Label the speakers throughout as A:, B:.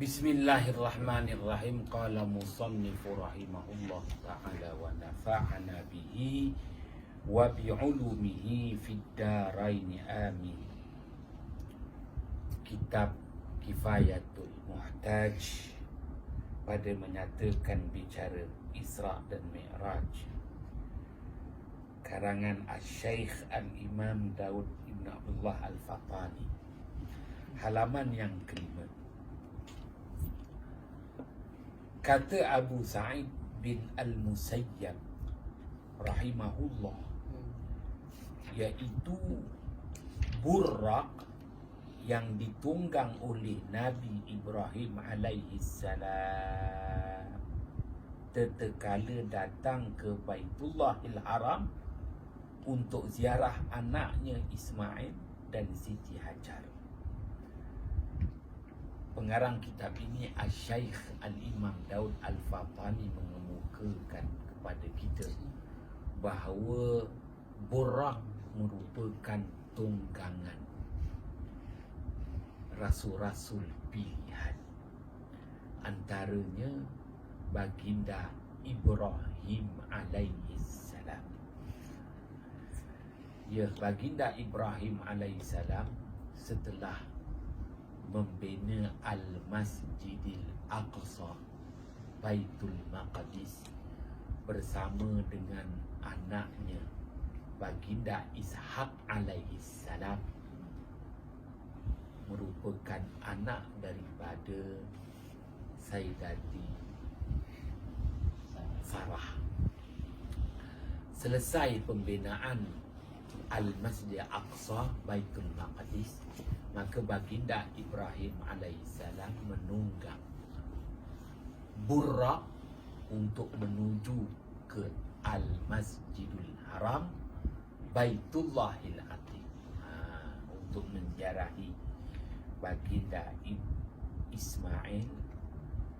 A: Bismillahirrahmanirrahim. Qala musannifu rahimahullah ta'ala wa nafa'ana bihi wa bi'ulumihi fid daraini amin. Kitab Kifayatul Muhtaj pada menyatakan bicara Isra dan Mi'raj, karangan Asy-Syaikh Al-Imam Daud Ibn Abdullah Al-Fatani, halaman yang kelima. Kata Abu Sa'id bin Al-Musayyab rahimahullah, iaitu Burraq yang ditunggang oleh Nabi Ibrahim alaihi salam tatkala datang ke Baitullahil Haram untuk ziarah anaknya Ismail dan Siti Hajar. Pengarang kitab ini Asy-Syaikh Al-Imam Daud Al-Fatani mengemukakan kepada kita bahawa Burraq merupakan tunggangan rasul-rasul pilihan, antaranya baginda Ibrahim alaihi salam. Ya, baginda Ibrahim alaihi salam setelah membina Al-Masjidil Aqsa, Baitul Maqdis, bersama dengan anaknya baginda Ishaq alaihi salam, merupakan anak daripada Sayyidati Sarah. Selesai pembinaan Al-Masjid Aqsa, Baitul Maqdis, maka baginda Ibrahim alaihissalam menunggang Burraq untuk menuju ke Al-Masjidul Haram, Baitullahil Atiq, untuk menziarahi baginda Ismail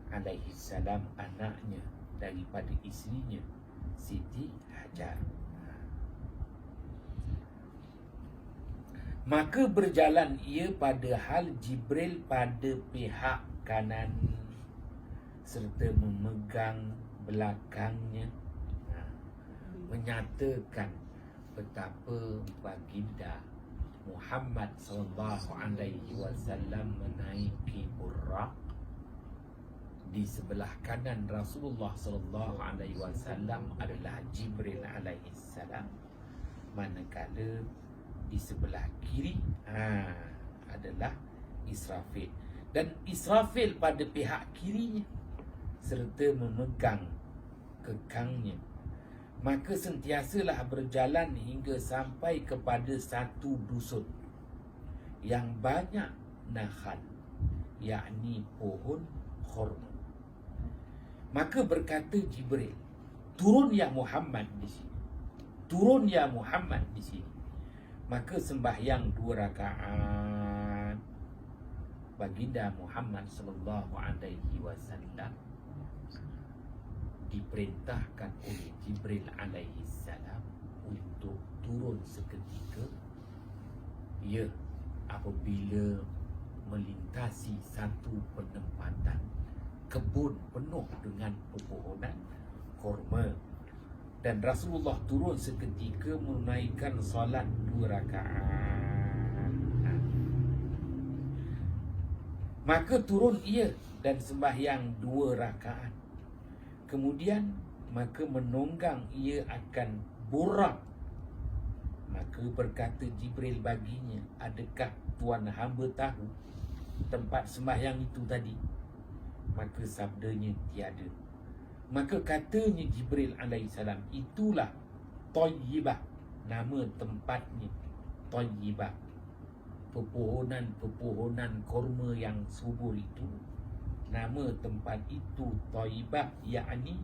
A: alaihissalam, anaknya daripada isterinya Siti Hajar. Maka berjalan ia padahal Jibril pada pihak kanan serta memegang belakangnya, menyatakan betapa baginda Muhammad sallallahu alaihi wasallam menaiki Burraq. Di sebelah kanan Rasulullah sallallahu alaihi wasallam adalah Jibril alaihi salam, manakala di sebelah kiri adalah Israfil, dan Israfil pada pihak kirinya serta memegang kekangnya. Maka sentiasalah berjalan hingga sampai kepada satu dusun yang banyak nakhal, yakni pohon khurma. Maka berkata Jibril, "Turun ya Muhammad di sini. Turun ya Muhammad di sini." Maka sembahyang 2 rakaat. Baginda Muhammad sallallahu alaihi wasallam diperintahkan oleh Jibril alaihi salam untuk turun seketika. Ya, apabila melintasi satu penempatan kebun penuh dengan pepohonan kurma, dan Rasulullah turun seketika menunaikan solat 2 rakaat. Maka turun ia dan sembahyang 2 rakaat. Kemudian maka menunggang ia akan Burraq. Maka berkata Jibril baginya, "Adakah tuan hamba tahu tempat sembahyang itu tadi?" Maka sabdanya, "Tiada." Maka katanya Jibril alaihissalam, "Itulah Thayyibah, nama tempatnya Thayyibah. Pepohonan-pepohonan kurma yang subur itu, nama tempat itu Thayyibah, yakni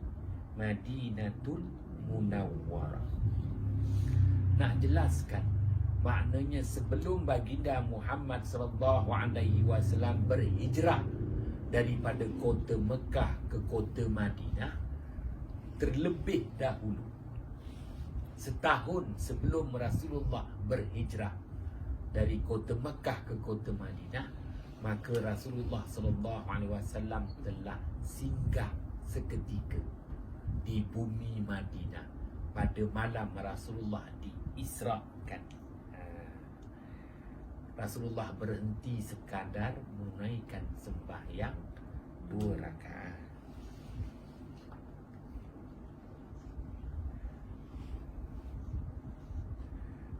A: Madinatul Munawwarah." Nak jelaskan, maknanya sebelum baginda Muhammad sallallahu alaihi wasallam berhijrah daripada kota Mekah ke kota Madinah, terlebih dahulu, setahun sebelum Rasulullah berhijrah dari kota Mekah ke kota Madinah, maka Rasulullah sallallahu alaihi wasallam telah singgah seketika di bumi Madinah pada malam Rasulullah diisrakan. Rasulullah berhenti sekadar menunaikan sembahyang 2 rakaat.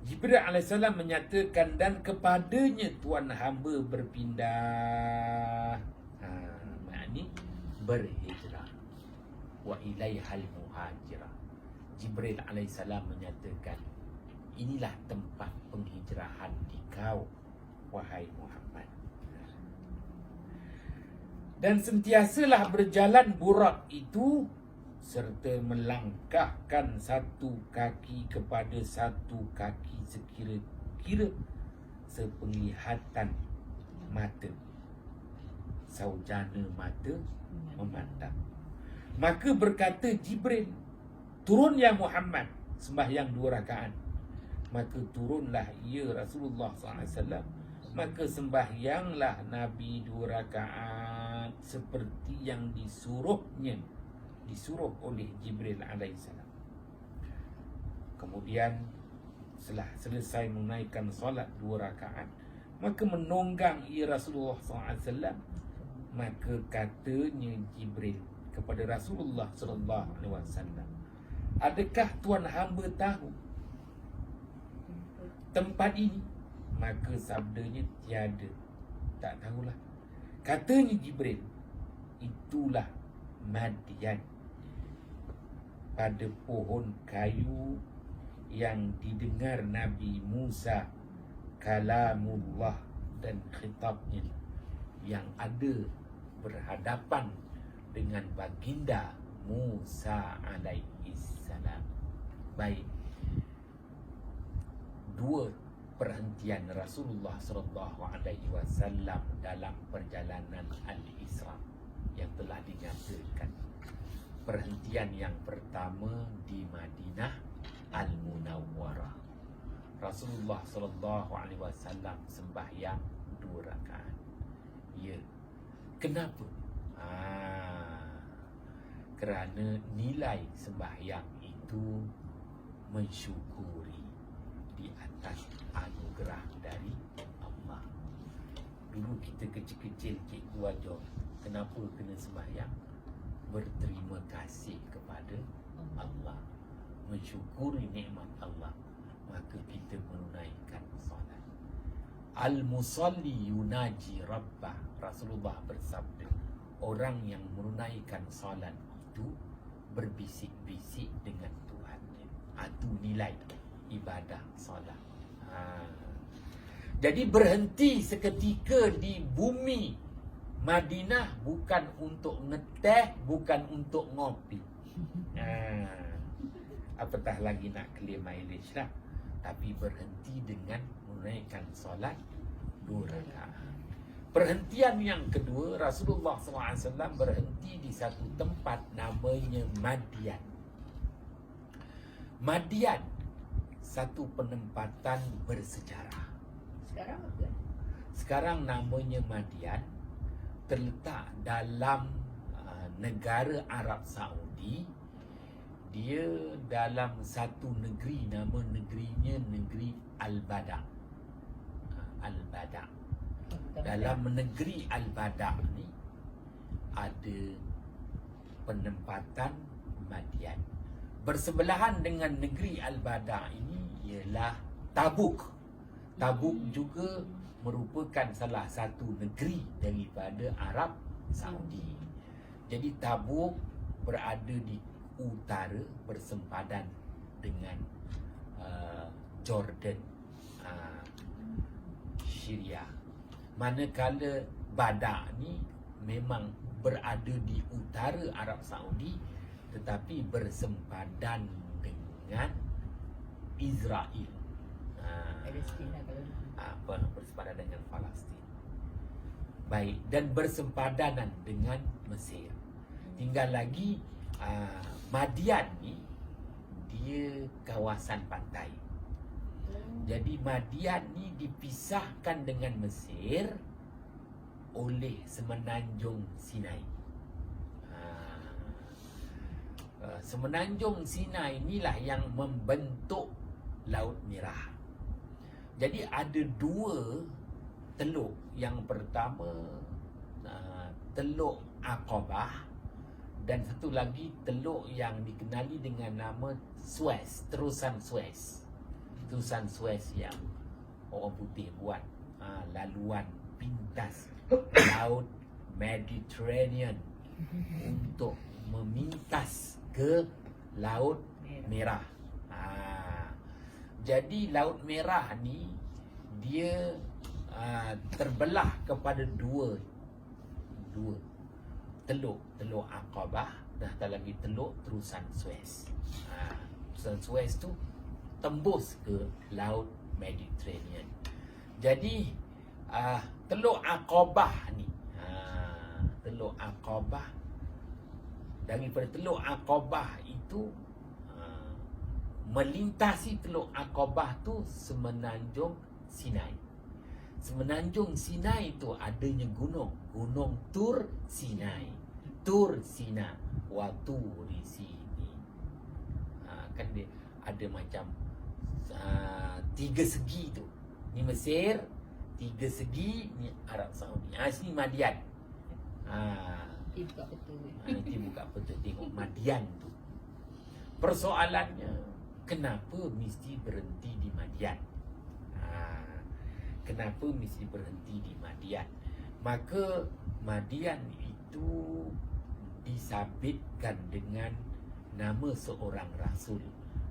A: Jibril AS menyatakan, dan kepadanya Tuan hamba berpindah, maknanya berhijrah, wa ilaihal muhajirah. Jibril AS menyatakan, inilah tempat penghijrahan di kau, wahai Muhammad. Dan sentiasalah berjalan Burak itu serta melangkahkan satu kaki kepada satu kaki sekira-kira sepenglihatan mata, saujana mata memandang. Maka berkata Jibril, turun ya Muhammad, sembahyang 2 rakaat. Maka turunlah ia Rasulullah SAW. Maka sembahyanglah Nabi 2 rakaat seperti yang disuruh oleh Jibril alaihissalam. Kemudian setelah selesai menunaikan solat 2 rakaat, maka menonggang ia Rasulullah SAW. Maka katanya Jibril kepada Rasulullah SAW, adakah tuan hamba tahu tempat ini? Maka sabdanya, tiada, tak tahulah. Katanya Jibril, itulah Madian, pada pohon kayu yang didengar Nabi Musa kalamullah dan khitabnya, yang ada berhadapan dengan baginda Musa alaihissalam. Baik, 2 perhentian Rasulullah SAW dalam perjalanan Al-Isra yang telah dinyatakan. Perhentian yang pertama di Madinah Al-Munawwarah. Rasulullah SAW sembahyang 2 rakaat. Ya. Kenapa? Kerana nilai sembahyang itu mensyukuri di atas anugerah dari Allah. Dulu kita kecil-kecil, cikgu ajar, kenapa kena sembahyang? Berterima kasih kepada Allah, mensyukuri nikmat Allah, maka kita menunaikan solat. Al-musalli yunaji rabbah. Rasulullah bersabda, orang yang menunaikan solat itu berbisik-bisik dengan Tuhannya. Itu nilai ibadah solat. Jadi berhenti seketika di bumi Madinah bukan untuk ngeteh, bukan untuk ngopi. Apatah lagi nak clear mileage lah. Tapi berhenti dengan menunaikan solat 2 rakaat. Perhentian yang kedua, Rasulullah SAW berhenti di satu tempat namanya Madian. Madian, satu penempatan bersejarah. Sekarang namanya Madian, terletak dalam negara Arab Saudi. Dia dalam satu negeri, nama negerinya negeri Al-Bada. Al-Bada. Dalam negeri Al-Bada ni ada penempatan Madian. Bersebelahan dengan negeri Al-Bada ini ialah Tabuk. Tabuk juga merupakan salah satu negeri daripada Arab Saudi. Jadi Tabuk berada di utara, bersempadan dengan Jordan, Syria. Manakala Badak ni memang berada di utara Arab Saudi, tetapi bersempadan dengan Israel. Bersempadan dengan Palestin. Baik, dan bersempadanan dengan Mesir. Tinggal lagi Madian ni dia kawasan pantai. Jadi Madian ni dipisahkan dengan Mesir oleh semenanjung Sinai. Semenanjung Sinai inilah yang membentuk Laut Merah. Jadi ada dua teluk. Yang pertama Teluk Aqabah, dan satu lagi teluk yang dikenali dengan nama Suez, terusan Suez. Terusan Suez yang orang putih buat, laluan pintas Laut Mediterranean untuk memintas ke Laut Merah. Jadi Laut Merah ni dia terbelah kepada dua teluk. Teluk Aqabah dan satu lagi teluk terusan Suez. Terusan Suez tu tembus ke Laut Mediterranean. Jadi Teluk Aqabah ni, Teluk Aqabah, daripada Teluk Aqabah itu melintasi Teluk Aqabah tu semenanjung Sinai. Semenanjung Sinai itu adanya gunung, Gunung Tur Sinai. Tur Sina wa Turi Sini. Kan dia ada macam tiga segi tu. Ni Mesir, tiga segi, ni Arab Saudi. Sini Madian.
B: Nanti buka peta.
A: Nanti buka peta tengok Madian tu. Persoalannya, kenapa mesti berhenti di Madian? Kenapa mesti berhenti di Madian? Maka Madian itu disabitkan dengan nama seorang Rasul,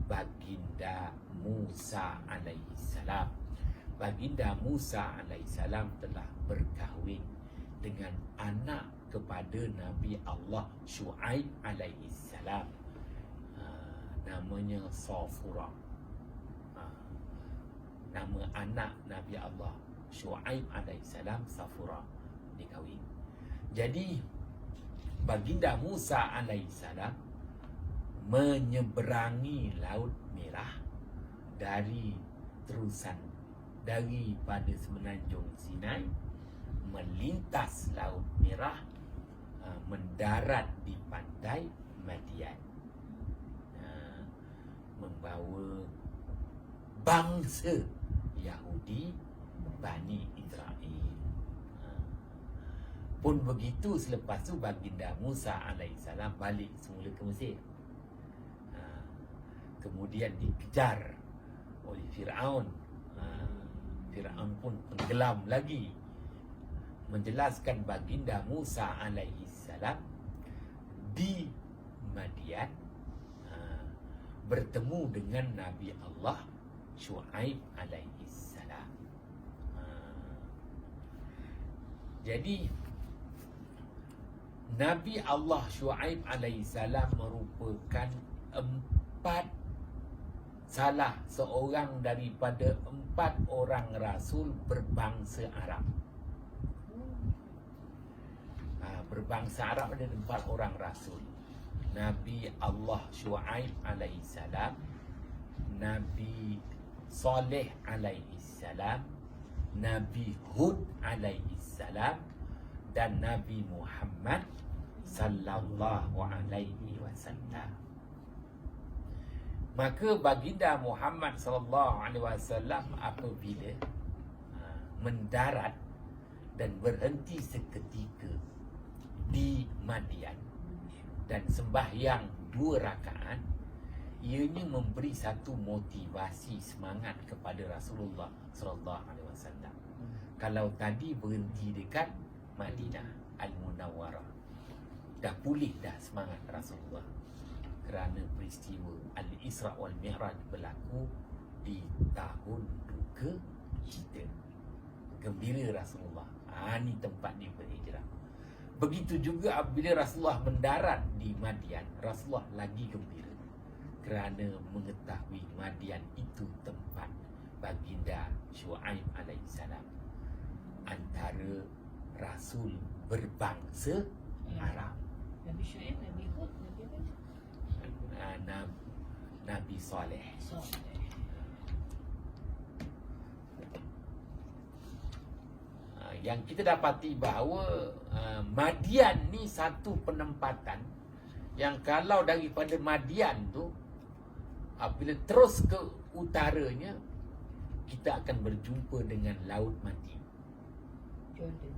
A: Baginda Musa alaihissalam. Baginda Musa alaihissalam telah berkahwin dengan anak kepada Nabi Allah Shu'aib alaihissalam. Namanya Safura. Nama anak Nabi Allah Shu'aib alaihissalam Safura, dikahwin. Jadi Baginda Musa alaihissalam menyeberangi Laut Merah daripada semenanjung Sinai, melintas Laut Merah, mendarat di pantai Madian, membawa bangsa Yahudi Bani Israel. Pun begitu, selepas tu Baginda Musa alaihissalam balik semula ke Mesir. Kemudian dikejar oleh Fir'aun. Fir'aun pun tenggelam lagi. Menjelaskan Baginda Musa alaihissalam di Madian bertemu dengan Nabi Allah Shu'aib alaihissalam. Jadi Nabi Allah Shu'aib alaihissalam merupakan salah seorang daripada 4 orang Rasul berbangsa Arab. Berbangsa Arab ada 4 orang Rasul. Nabi Allah Shu'aib alaihissalam, Nabi Saleh alaihissalam, Nabi Hud alaihissalam, dan Nabi Muhammad sallallahu alaihi wasallam. Maka Baginda Muhammad sallallahu alaihi wasallam apabila mendarat dan berhenti seketika di Madian dan sembahyang 2 rakaat, ianya memberi satu motivasi semangat kepada Rasulullah sallallahu alaihi wasallam. Kalau tadi berhenti dekat Madinah Al-Munawwarah, dah pulih dah semangat Rasulullah kerana peristiwa Al-Isra' wal Mi'raj berlaku di tahun duka kita. Gembira Rasulullah. Ni tempat dia berhijrah. Begitu juga apabila Rasulullah mendarat di Madian, Rasulullah lagi gembira kerana mengetahui Madian itu tempat Baginda Shu'aib alaihissalam, antara Rasul berbangsa Arab.
B: Nabi Shu'aib, Nabi Hud, Nabi apa?
A: Nabi Saleh. yang kita dapati bahawa Madian ni satu penempatan yang kalau daripada Madian tu bila terus ke utaranya kita akan berjumpa dengan Laut Mati,
B: Jordan.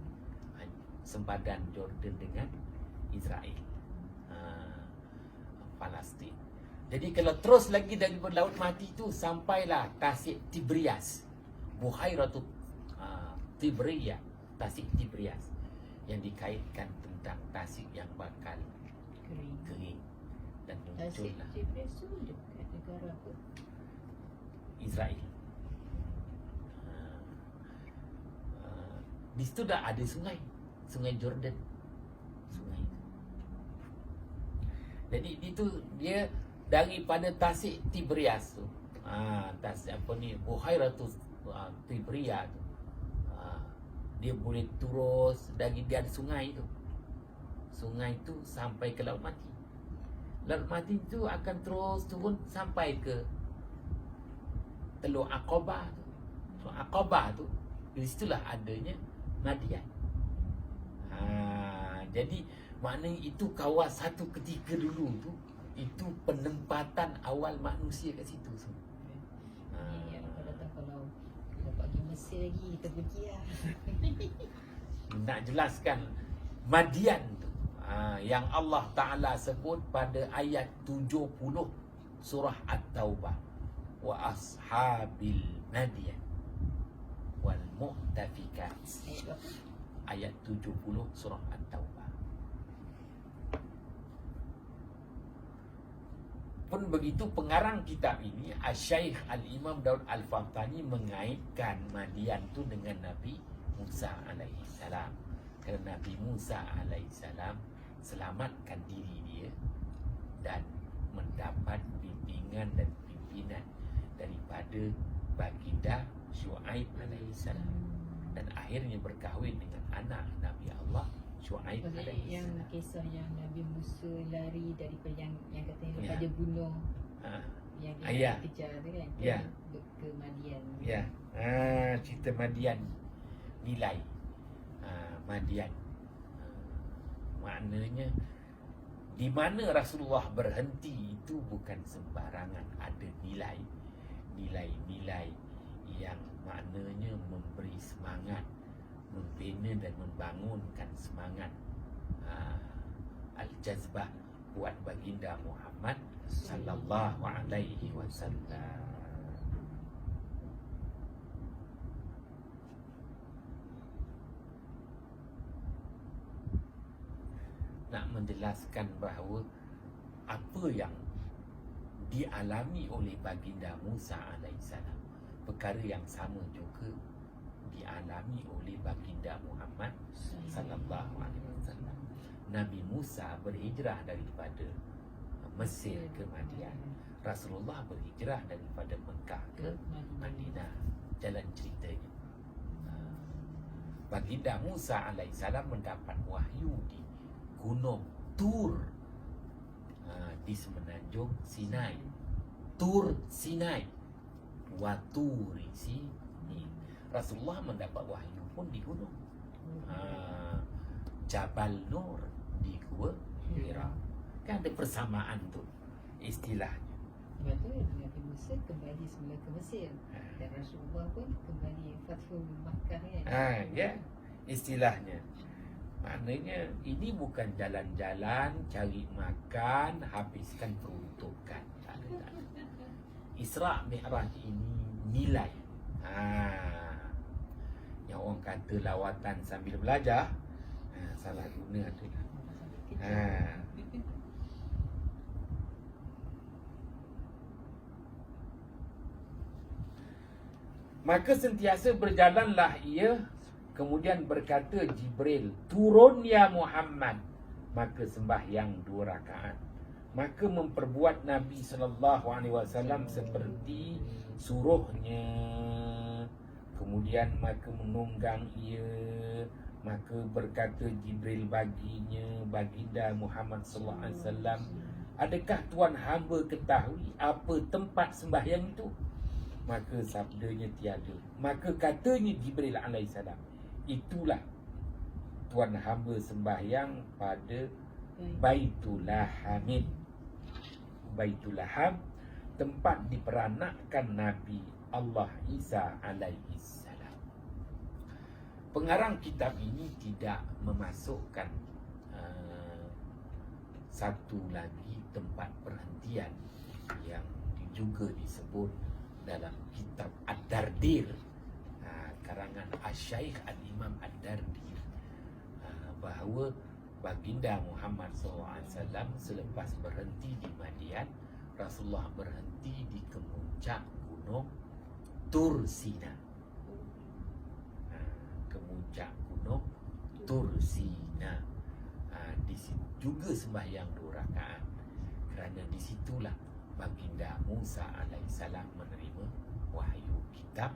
A: sempadan Jordan dengan Israel, Palestin. Jadi kalau terus lagi daripada Laut Mati tu sampailah Tasik Tibrias, Buhairatu Tibriya, Tasik Tibrias, yang dikaitkan tentang tasik yang bakal kering dan
B: Tasik
A: muncullah
B: Tibrias tu dekat negara apa?
A: Israel. Di situ dah ada sungai Jordan, sungai. Jadi itu dia daripada Tasik Tibrias tu, tasik apa ni, Buhairatu Tibriya tu, dia boleh terus dari dia ada sungai tu. Sungai tu sampai ke Laut Mati. Laut Mati tu akan terus turun sampai ke Teluk Aqabah tu. Teluk Aqabah tu di situlah adanya Madian. Jadi maknanya itu kawasan satu ketika dulu tu, itu penempatan awal manusia kat situ semua.
B: Yang akan datang kalau dapat pergi Mesir lagi, kita pergi lah.
A: Nak jelaskan Madian tu, yang Allah Ta'ala sebut pada ayat 70 surah At-Taubah, wa ashabil Madian wal mu'tafikat. Ayat 70 surah At-Taubah. Pun begitu pengarang kitab ini, Asy-Syaikh Al-Imam Daud Al-Fahtani mengaitkan Madian tu dengan Nabi Musa alaihi salam. Kerana Nabi Musa alaihi salam selamatkan diri dia dan mendapat bimbingan dan pimpinan daripada baginda Syuaib alaihi salam, dan akhirnya berkahwin dengan anak Nabi Allah Syuaib alaihi
B: Yang
A: salam.
B: kisah yang Nabi Musa lari daripada yang katanya
A: Ya.
B: pada bunuh yang
A: Ya.
B: dia kejar tu kan,
A: Ya.
B: ke Madian.
A: Ya, cerita Madian, nilai Madian. Maknanya di mana Rasulullah berhenti itu bukan sembarangan, ada nilai-nilai yang maknanya memberi semangat, membina dan membangunkan semangat al-jazbah buat baginda Muhammad sallallahu alaihi wasallam. Nak menjelaskan bahawa apa yang dialami oleh baginda Musa alaihissalam, perkara yang sama juga dialami oleh baginda Muhammad sallallahu alaihi wasallam. Nabi Musa berhijrah daripada Mesir ke Madian. Rasulullah berhijrah daripada Mekah ke Madinah. Jalan ceritanya. Baginda Musa alaihissalam mendapat wahyu di Gunung Tur, di semenanjung Sinai. Tur Sinai, Waturi Sini. Rasulullah mendapat wahyu pun di gunung Jabal Nur di Gua Hira. Kan ada persamaan tu istilahnya.
B: Sebab tu Nabi Musa kembali semula ke Mesir, dan Rasulullah pun kembali Fathul Makkah kan.
A: Ya, istilahnya. Maknanya ini bukan jalan-jalan cari makan, habiskan peruntukan. Tak ada. Isra' Mi'raj ini nilai. Yang orang kata lawatan sambil belajar, salah guna tu. Maka sentiasa berjalanlah ia. Kemudian berkata Jibril, turun ya Muhammad. Maka sembahyang 2 rakaat. Maka memperbuat Nabi SAW seperti suruhnya. Kemudian maka menunggang ia. Maka berkata Jibril baginya, baginda Muhammad SAW, adakah tuan hamba ketahui apa tempat sembahyang itu? Maka sabdanya tiada. Maka katanya Jibril alaihissalam, itulah tuan hamba sembahyang pada Baitul Laham. Baitul Laham, tempat diperanakkan Nabi Allah Isa alaihi salam. Pengarang kitab ini tidak memasukkan satu lagi tempat perhentian yang juga disebut dalam kitab Ad-Dardir, karangan Asy-Syaikh Al-Imam Ad-Dardir, bahawa baginda Muhammad SAW selepas berhenti di Madian, Rasulullah berhenti di kemuncak gunung Tur Sina. Kemuncak gunung Tur Sina. Di situ juga sembahyang 2 rakaat, kerana di situlah baginda Musa alaihissalam menerima wahyu kitab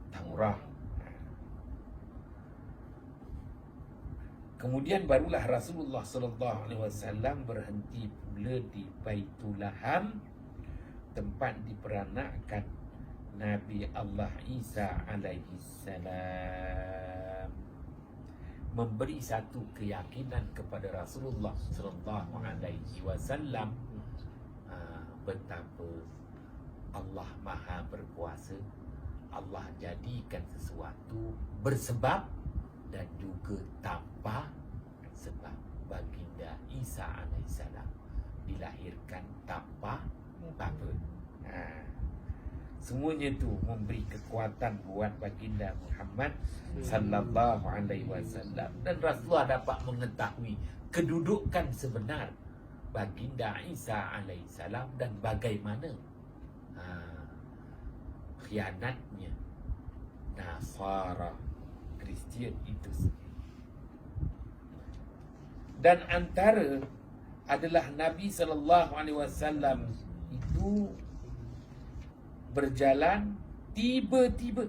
A: Taurat. Kemudian barulah Rasulullah sallallahu alaihi wasallam berhenti pula di Baitul Laham, tempat diperanakkan Nabi Allah Isa alaihi salam, memberi satu keyakinan kepada Rasulullah sallallahu alaihi wasallam betapa Allah Maha berkuasa. Allah jadikan sesuatu bersebab dan juga tanpa sebab. Baginda Isa alaihissalam dilahirkan tanpa apa. Semuanya tu memberi kekuatan buat baginda Muhammad sallallahu alaihi wasallam, dan Rasulullah dapat mengetahui kedudukan sebenar baginda Isa alaihissalam dan bagaimana khianatnya Nasara Kristian itu sendiri. Dan antara adalah Nabi sallallahu alaihi wasallam itu berjalan tiba-tiba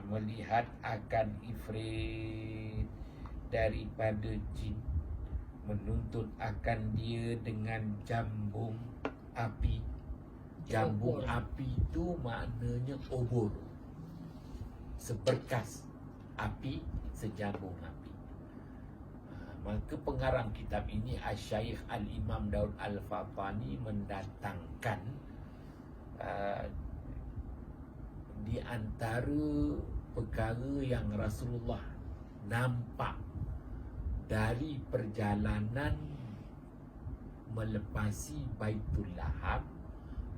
A: melihat akan ifrit daripada jin menuntut akan dia dengan jambung api. Jambung api itu maknanya obor, seberkas api, sejambung api. Maka pengarang kitab ini Asy-Syaikh Al-Imam Daud Al-Fatani mendatangkan di antara perkara yang Rasulullah nampak dari perjalanan melepasi Baitul Laham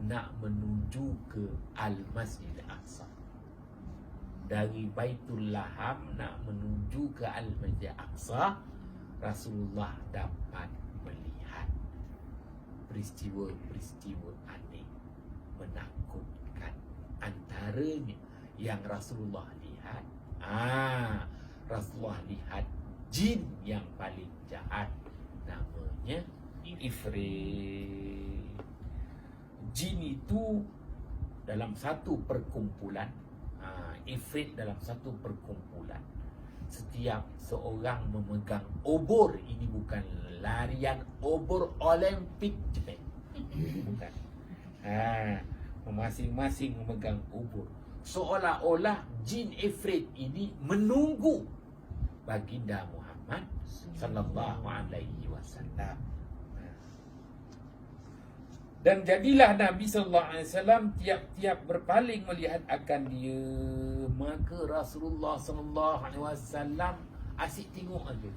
A: nak menuju ke Al-Masjid Aqsa. Dari Baitul Laham nak menuju ke Al-Masjid Aqsa, Rasulullah dapat melihat peristiwa-peristiwa aneh, menakutkan. Antaranya yang Rasulullah lihat, Rasulullah lihat jin yang paling jahat, namanya Ifrit. Jin itu dalam satu perkumpulan, Ifrit dalam satu perkumpulan, setiap seorang memegang obor. Ini bukan larian obor Olimpik Jepang, bukan. Masing-masing memegang obor, seolah-olah jin Ifrit ini menunggu baginda Muhammad sallallahu alaihi wasallam. Dan jadilah Nabi sallallahu alaihi wasallam tiap-tiap berpaling melihat akan dia, maka Rasulullah sallallahu alaihi wasallam asyik tengok aja,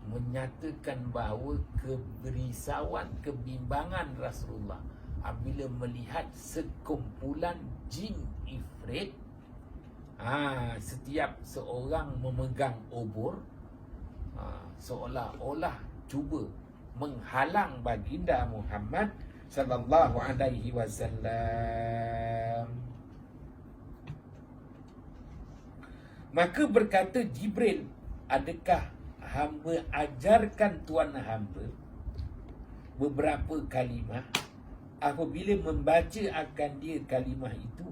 A: menyatakan bahawa keberisauan, kebimbangan Rasulullah apabila melihat sekumpulan jin Ifrit, setiap seorang memegang obor, seolah-olah cuba menghalang baginda Muhammad sallallahu alaihi wasallam. Maka berkata Jibril, adakah hamba ajarkan tuan hamba beberapa kalimah? Apabila membaca akan dia kalimah itu,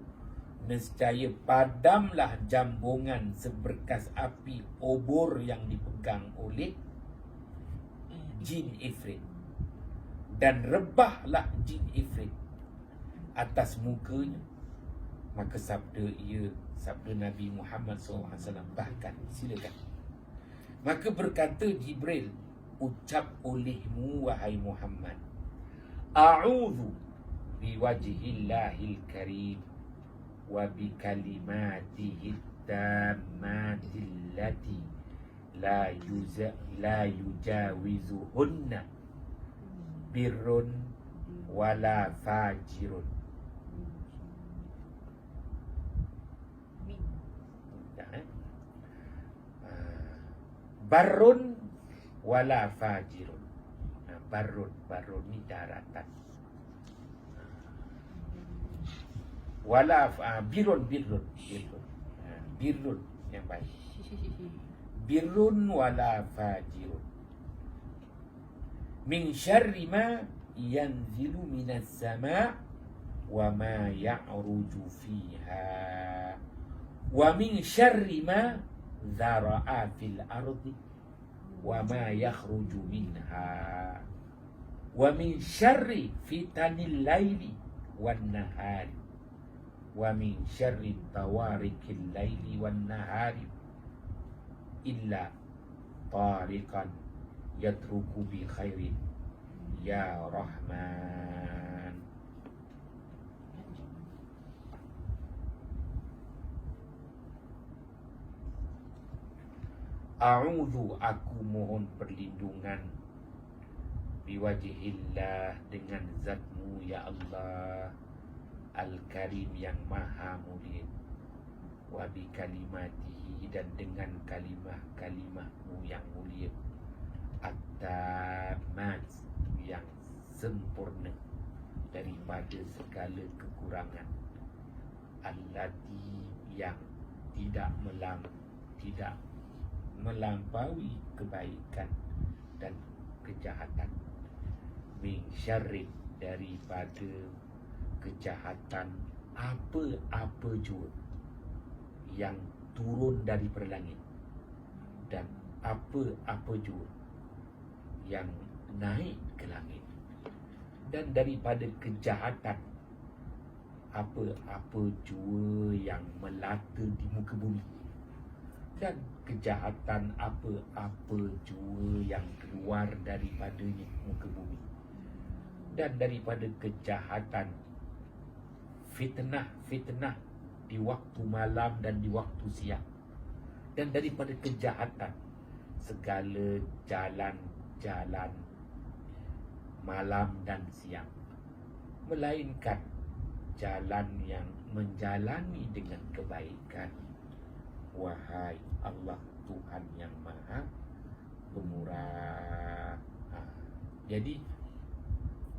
A: nescaya padamlah jambungan seberkas api obor yang dipegang oleh jin Ifrit, dan rebahlah jin Ifrit atas mukanya. Maka sabda ia, sabda Nabi Muhammad SAW. Bahkan silakan. Maka berkata Jibril, ucap olehmu wahai Muhammad, a'udzu biwajhillahil karim wa bikalimatihi tammatil lati la yujawizuhunna birrun wala fajirun. Barrun wala fajirun. Barrun ni daratan. Wala birrun yang baik. Birrun wala fajirun. Min syarri ma yanzilu minas sama' wa ma ya'ruju fiha. Wa min syarri ma zara'a fil ardi wa ma yakhruju minha. Wa min syarri fitanil laili wan nahari. Wa min syarri tawarikil laili wan nahari illa tariqan yatruku bi khairin ya Rahman. A'udzu, aku mohon perlindungan, biwajhillah, dengan zatmu ya Allah, Al-Karim yang maha mulia, wa bi kalimatihi, dan dengan kalimah-kalimahmu yang mulia, at-tammat, yang sempurna daripada segala kekurangan, allati, yang tidak melampaui kebaikan dan kejahatan, min syarri, daripada kejahatan apa-apa jua yang turun daripada langit, dan apa-apa jua yang naik ke langit, dan daripada kejahatan apa-apa jua yang melata di muka bumi, dan kejahatan apa-apa jua yang keluar daripadanya muka bumi, dan daripada kejahatan fitnah di waktu malam dan di waktu siang, dan daripada kejahatan segala jalan-jalan malam dan siang, melainkan jalan yang menjalani dengan kebaikan. Wahai Allah, Tuhan yang maha pemurah. Jadi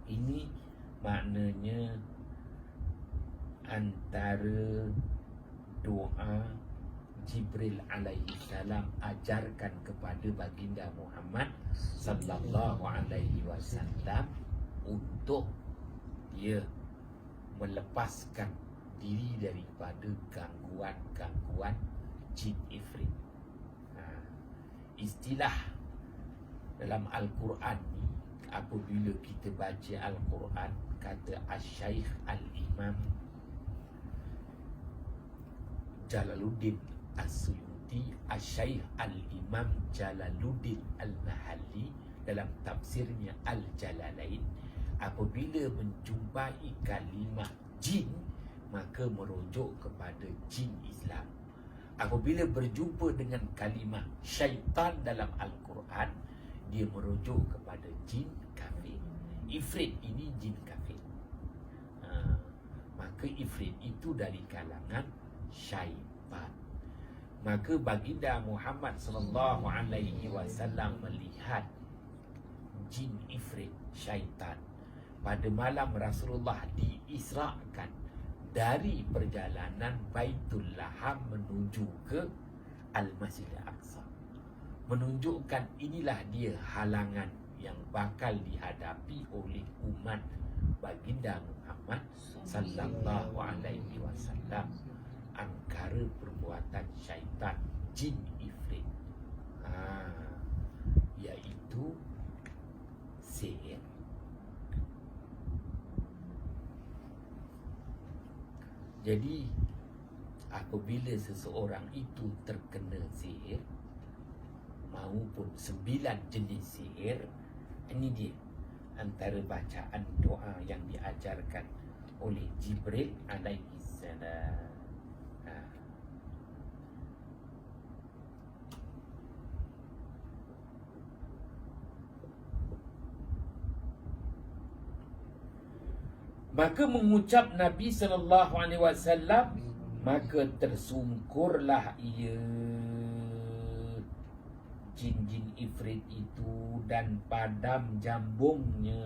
A: ini maknanya antara doa Jibril alaihi salam ajarkan kepada baginda Muhammad sallallahu alaihi wasallam untuk dia melepaskan diri daripada gangguan jin ifrit. Istilah dalam Al-Quran ni, apabila kita baca Al-Quran, kata Asy-Syaikh Al-Imam Jalaluddin As-Suyuti, Asy-Syaikh Al-Imam Jalaluddin Al-Mahalli dalam tafsirnya Al-Jalalain, apabila menjumpai kalimah jin, maka merujuk kepada jin Islam. Apabila berjumpa dengan kalimah syaitan dalam Al-Quran, dia merujuk kepada jin kafir. Ifrit ini jin kafir. Maka ifrit itu dari kalangan syaitan. Maka baginda Muhammad sallallahu alaihi wasallam melihat jin ifrit, syaitan, pada malam Rasulullah diisrakan dari perjalanan Baitul Laham menuju ke Al-Masjid Al-Aqsa, menunjukkan inilah dia halangan yang bakal dihadapi oleh umat baginda Muhammad sallallahu alaihi wasallam, angkara perbuatan syaitan jin ifrit, iaitu sihir. Jadi apabila seseorang itu terkena sihir maupun 9 jenis sihir, ini dia antara bacaan doa yang diajarkan oleh Jibril alaihi salam. Maka mengucap Nabi SAW, maka tersungkurlah ia, jin-jin ifrit itu, dan padam jambungnya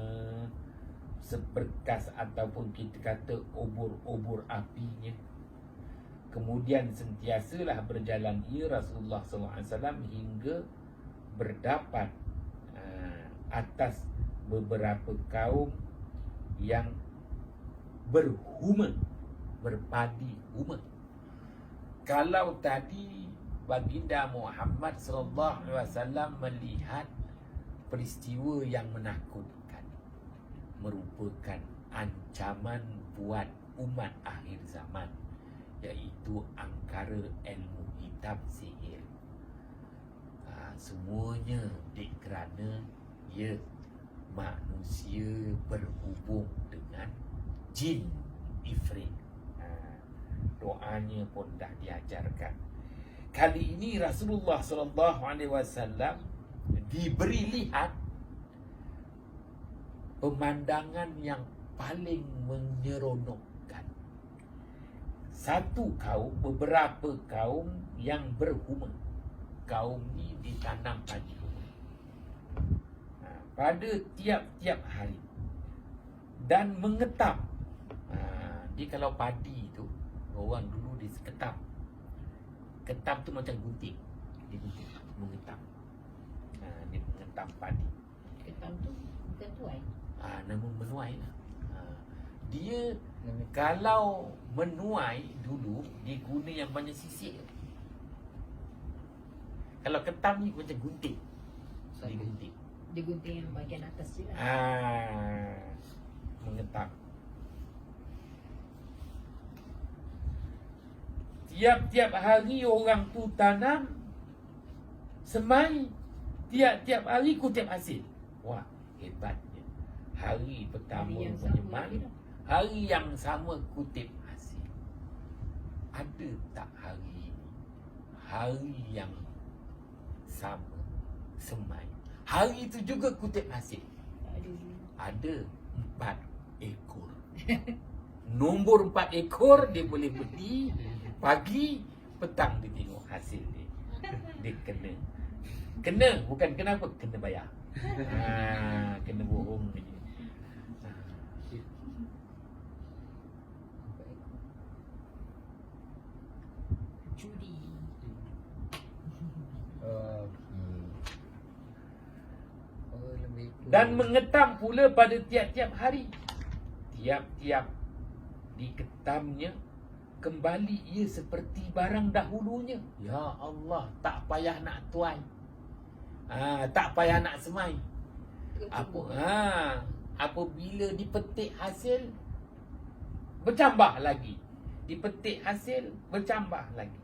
A: seberkas ataupun kita kata obor-obor apinya. Kemudian sentiasalah berjalan ia Rasulullah SAW hingga berdapat atas beberapa kaum yang berhuma, berpadi huma. Kalau tadi baginda Muhammad sallallahu alaihi wasallam melihat peristiwa yang menakutkan, merupakan ancaman buat umat akhir zaman, iaitu angkara ilmu hitam sihir. Semuanya kerana manusia berhubung dengan jin ifrit. Doanya pun dah diajarkan. Kali ini Rasulullah SAW diberi lihat pemandangan yang paling menyeronokkan. Satu kaum, beberapa kaum yang berhuma. Kaum ni ditanam padi pada tiap-tiap hari dan mengetam. Dia kalau padi tu, orang dulu dia ketam. Ketam tu macam gunting. Dia gunting, mengetam. Dia mengetam padi.
B: Ketam tu bukan tuai.
A: Nama menuai lah. Dia kalau menuai dulu, dia guna yang banyak sisir. Kalau ketam ni macam gunting. Dia gunting.
B: Dia gunting yang bahagian atas je lah.
A: Mengetam. Tiap-tiap hari orang tu tanam, semai, tiap-tiap hari kutip hasil. Wah, hebatnya. Hari pertama menyemai, hari yang sama kutip hasil. Ada tak hari ini, hari yang sama semai, hari itu juga kutip hasil? Ada 4 ekor. Nombor 4 ekor dia boleh beli. Pagi, petang dia tengok hasil dia. Dia kena, bukan kenapa, kena bayar. Kena bohong dia.
B: Judi.
A: Dan mengetam pula pada tiap-tiap hari. Tiap-tiap diketamnya, kembali ia seperti barang dahulunya. Ya Allah, tak payah nak tuai. Tak payah nak semai. Apabila dipetik hasil, bertambah lagi. Dipetik hasil, bertambah lagi.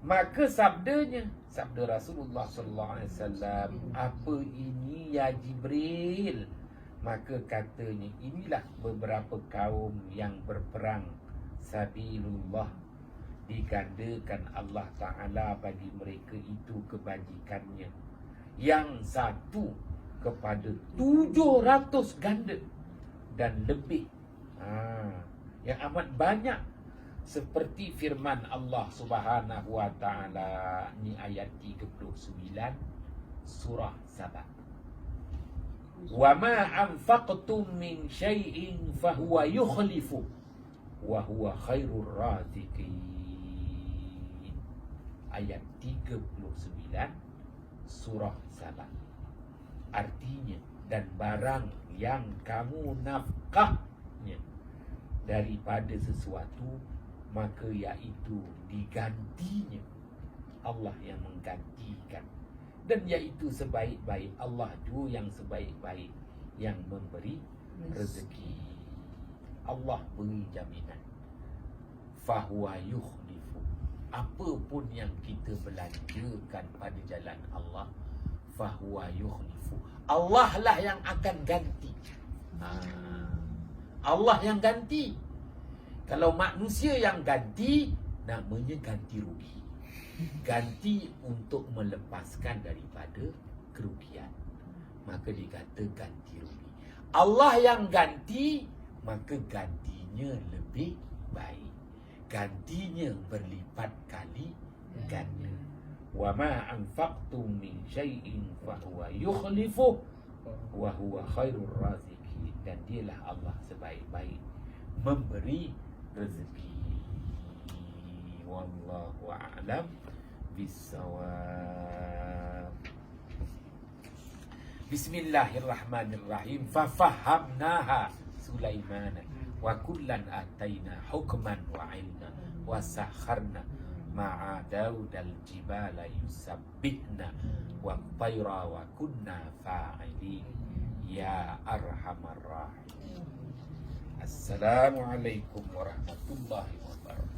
A: Maka sabda Rasulullah SAW, apa ini ya Jibril? Maka katanya, inilah beberapa kaum yang berperang sabilullah, digandakan Allah Ta'ala bagi mereka itu kebajikannya, yang satu kepada 700 ganda dan lebih. Yang amat banyak, seperti firman Allah Subhanahu wa Ta'ala. Ni ayat 39 surah Sabah. Wa ma anfaqtum min syai'in fahuwa yukhlifu wa huwa khairur raziqin. Ayat 39 surah Sabah. Artinya, dan barang yang kamu nafkahnya daripada sesuatu, maka iaitu digantinya. Allah yang menggantikan. Dan iaitu sebaik-baik. Allah tu yang sebaik-baik, yang memberi rezeki. Allah beri jaminan. fahuwa yukhlifu. Apa pun yang kita belanjakan pada jalan Allah, fahuwa yukhlifu. Allah lah yang akan ganti. Allah yang ganti. Kalau manusia yang ganti, namanya ganti rugi. Ganti untuk melepaskan daripada kerugian, maka dikata ganti rugi. Allah yang ganti, maka gantinya lebih baik. Gantinya berlipat kali ganda. Wa ma anfaqtum min syai'in fa huwa yukhlifu wa huwa khairur raziqin. Dan dialah Allah sebaik-baik memberi rezeki. Wallahu a'lam bissawab. Bismillahirrahmanirrahim. Fafahamnaha Sulaiman wa kullan ataina hukman wa ilma wa sakharna ma'a Daudal jibala yusabbihna wa tayra wa kunna fa'ilin ya arhamar rahim. Assalamualaikum warahmatullahi wabarakatuh.